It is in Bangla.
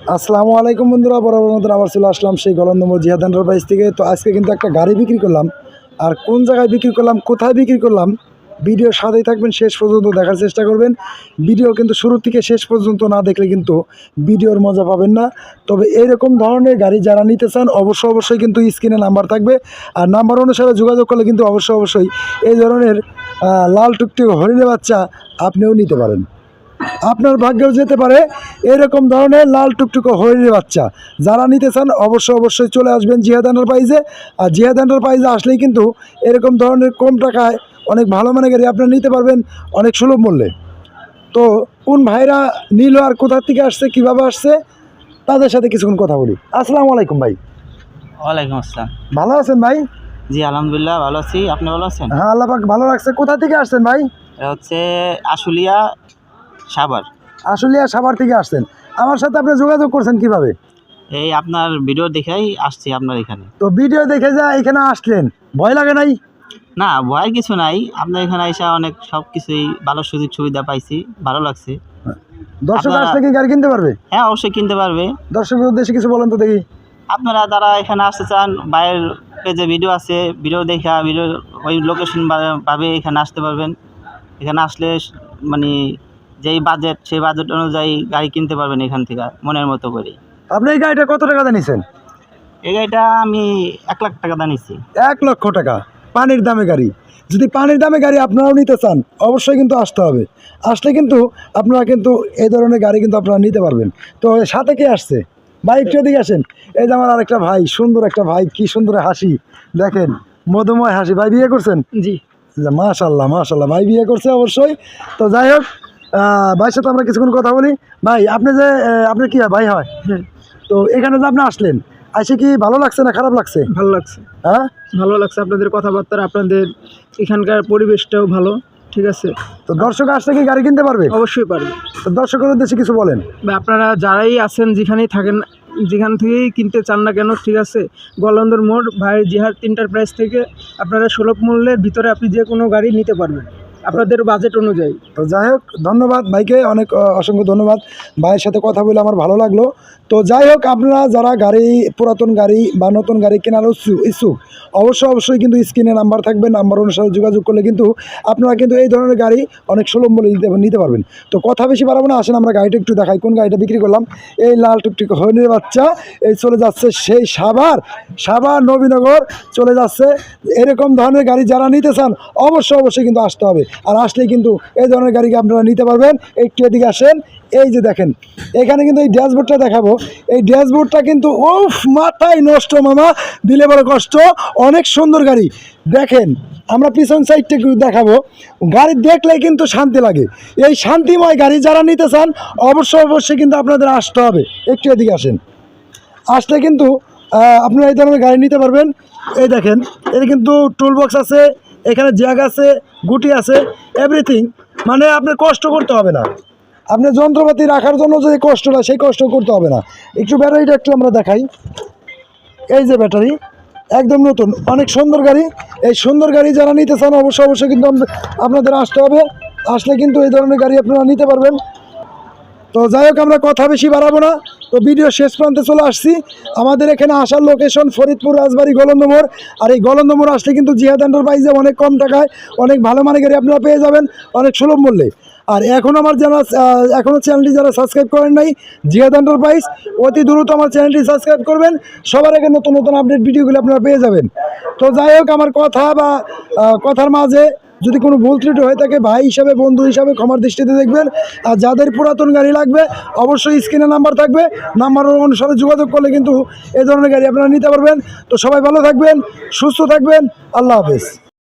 আসসালামু আলাইকুম বন্ধুরা, বরাবর মতন আবার চলে আসলাম সেই গলন্দমোর জিহাদ এন্টারপ্রাইজ থেকে। তো আজকে কিন্তু একটা গাড়ি বিক্রি করলাম, আর কোন জায়গায় বিক্রি করলাম, কোথায় বিক্রি করলাম, ভিডিওর সাথেই থাকবেন, শেষ পর্যন্ত দেখার চেষ্টা করবেন। ভিডিও কিন্তু শুরু থেকে শেষ পর্যন্ত না দেখলে কিন্তু ভিডিওর মজা পাবেন না। তবে এইরকম ধরনের গাড়ি যারা নিতে চান অবশ্যই কিন্তু স্ক্রিনে নাম্বার থাকবে, আর নাম্বার অনুসারে যোগাযোগ করলে কিন্তু অবশ্যই এই ধরনের লাল টুকটুক হরিণের বাচ্চা আপনিও নিতে পারেন। আপনার ভাগ্যেও যেতে পারে এরকম ধরনের লাল টুকটুকো হরিণের বাচ্চা। যারা নিতে চান অবশ্যই চলে আসবেন জিহাদ এন্টারপ্রাইজে। আর জিহাদ এন্টারপ্রাইজে আসলেই কিন্তু এরকম ধরনের কম টাকায় অনেক ভালো মানের গাড়ি আপনারা নিতে পারবেন অনেক সুলভ মূল্যে। তো কোন ভাইরা নিল আর কোথা থেকে আসছে, কীভাবে আসছে, তাদের সাথে কিছুক্ষণ কথা বলি। আসসালামু আলাইকুম ভাই। ওয়ালাইকুম আসসালাম। ভালো আছেন ভাই? জি আলহামদুলিল্লাহ ভালো আছি, আপনি ভালো আছেন? হ্যাঁ, আল্লাহ পাক ভালো রাখছে। কোথা থেকে আসছেন ভাই? এটা হচ্ছে আশুলিয়া সাভার। আশুলিয়া সাভার থেকে আসছেন। আমার সাথে আপনি যোগাযোগ করছেন কিভাবে? এই আপনার ভিডিও দেখেই আসছি আপনার এখানে। তো ভিডিও দেখে যা এখানে আসলেন, ভয় লাগে নাই? না ভয়ের কিছু নাই, আপনার এখানে এসে অনেক সব কিছুই ভালো সুযোগ সুবিধা পাইছি, ভালো লাগছে। দর্শক আপনারা- আসলে কি গাড়ি কিনতে পারবে? হ্যাঁ অবশ্যই কিনতে পারবে। দর্শকের উদ্দেশ্যে কিছু বলেন তো দেখি। আপনারা যারা এখানে আসতে চান, বাইরের পেজে ভিডিও আছে, ভিডিও দেখা ভিডিও ওই লোকেশন ভাবে এখানে আসতে পারবেন। এখানে আসলে মানে যেই বাজেট সেই বাজেট অনুযায়ী গাড়ি কিনতে পারবেন এখান থেকে মনের মতো করে। আপনি এই গাড়িটা কত টাকা দিয়ে নিছেন? এই গাড়িটা আমি 1,00,000 টাকা দিয়ে নিচ্ছি। 1,00,000 টাকা পানির দামে গাড়ি। যদি পানির দামে গাড়ি আপনারাও নিতে চান অবশ্যই কিন্তু আসতে হবে। আসলে কিন্তু আপনারা কিন্তু এই ধরনের গাড়ি কিন্তু আপনারা নিতে পারবেন। তো সাথে কে আসছে ভাই? একটু এদিকে আসেন। এই যে আমার আরেকটা ভাই, সুন্দর একটা ভাই, কি সুন্দর হাসি দেখেন, মধুময় হাসি। ভাই বিয়ে করছেন? জি। মাশাল্লাহ ভাই বিয়ে করছে অবশ্যই। তো যাই হোক, ভাইয়ের সাথে আমরা কিছুক্ষণ কথা বলি। ভাই আপনি যে আপনার কি হয়, ভাই হয়? হ্যাঁ, তো এখানে যে আপনি আসলেন, এসে কি ভালো লাগছে না খারাপ লাগছে? ভালো লাগছে। হ্যাঁ, ভালো লাগছে আপনাদের কথাবার্তা, আপনাদের এখানকার পরিবেশটাও ভালো। ঠিক আছে, তো দর্শক আসলে কি গাড়ি কিনতে পারবে? অবশ্যই পারবে। তো দর্শকের উদ্দেশ্যে কিছু বলেন। বা আপনারা যারাই আছেন, যেখানেই থাকেন, যেখান থেকেই কিনতে চান না কেন, ঠিক আছে, গলন্দর মোড় ভাই জিহাদ এন্টারপ্রাইজ থেকে আপনারা সুলভ মূল্যের ভিতরে আপনি যে কোনো গাড়ি নিতে পারবেন আপনাদের বাজেট অনুযায়ী। তো যাই হোক, ধন্যবাদ ভাইকে, অনেক অসংখ্য ধন্যবাদ। ভাইয়ের সাথে কথা বলে আমার ভালো লাগলো। তো যাই হোক, আপনারা যারা গাড়ি, পুরাতন গাড়ি বা নতুন গাড়ি কেনার ইচ্ছুক অবশ্যই কিন্তু স্ক্রিনে নাম্বার থাকবে, নাম্বার অনুসারে যোগাযোগ করলে কিন্তু আপনারা কিন্তু এই ধরনের গাড়ি অনেক সুলভ মূল্যে নিতে পারবেন। তো কথা বেশি বাড়াবো না, আসেন আমরা গাড়িটা একটু দেখাই। কোন গাড়িটা বিক্রি করলাম? এই লাল টুকটুক হরিণের বাচ্চা, এই চলে যাচ্ছে সেই সাভার নবীনগর চলে যাচ্ছে। এরকম ধরনের গাড়ি যারা নিতে চান অবশ্যই কিন্তু আসতে হবে। আর আসলে কিন্তু এই ধরনের গাড়িকে আপনারা নিতে পারবেন। একটু এদিকে আসেন। এই যে দেখেন, এখানে কিন্তু এই ড্যাশবোর্ডটা দেখাবো। এই ড্যাশবোর্ডটা কিন্তু মাথায় নষ্ট মামা, দিলে বড় কষ্ট। অনেক সুন্দর গাড়ি দেখেন। আমরা পিছন সাইডটা একটু দেখাবো। গাড়ি দেখলেই কিন্তু শান্তি লাগে। এই শান্তিময় গাড়ি যারা নিতে চান অবশ্যই কিন্তু আপনাদের আসতে হবে। একটু এদিকে আসেন। আসলে কিন্তু আপনারা এই ধরনের গাড়ি নিতে পারবেন। এই দেখেন, এর কিন্তু টুল বক্স আছে, এখানে জ্যাক আছে, গুটি আছে, এভরিথিং। মানে আপনার কষ্ট করতে হবে না। আপনার যন্ত্রপাতি রাখার জন্য যে কষ্টটা, সেই কষ্ট করতে হবে না। একটু ব্যাটারিটা একটু আমরা দেখাই। এই যে ব্যাটারি একদম নতুন, অনেক সুন্দর গাড়ি। এই সুন্দর গাড়ি যারা নিতে চান অবশ্যই কিন্তু আপনাদের আসতে হবে। আসলে কিন্তু এই ধরনের গাড়ি আপনারা নিতে পারবেন। তো যাই হোক, আমরা কথা বেশি বাড়াবো না। তো ভিডিও শেষ প্রান্তে চলে আসছি। আমাদের এখানে আসার লোকেশন ফরিদপুর, রাজবাড়ী, গলন্দমোড়। আর এই গলন্দমোড় আসলে কিন্তু জিহাদ এন্টারপ্রাইজে অনেক কম টাকায় অনেক ভালো মানের গাড়ি আপনারা পেয়ে যাবেন অনেক সুলভ মূল্যে। আর এখনও চ্যানেলটি যারা সাবস্ক্রাইব করেন নাই, জিহাদ এন্টারপ্রাইজ, অতি দ্রুত আমার চ্যানেলটি সাবস্ক্রাইব করবেন। সবার আগে নতুন আপডেট ভিডিওগুলো আপনারা পেয়ে যাবেন। তো যাই হোক, আমার কথা বা কথার মাঝে যদি কোনো ভুল ত্রুটি হয়ে থাকে, ভাই হিসাবে, বন্ধু হিসাবে ক্ষমার দৃষ্টিতে দেখবেন। আর যাদের পুরাতন গাড়ি লাগবে অবশ্যই স্ক্রিনে নাম্বার থাকবে, নাম্বার অনুসারে যোগাযোগ করলে কিন্তু এই ধরনের গাড়ি আপনারা নিতে পারবেন। তো সবাই ভালো থাকবেন, সুস্থ থাকবেন। আল্লাহ হাফেজ।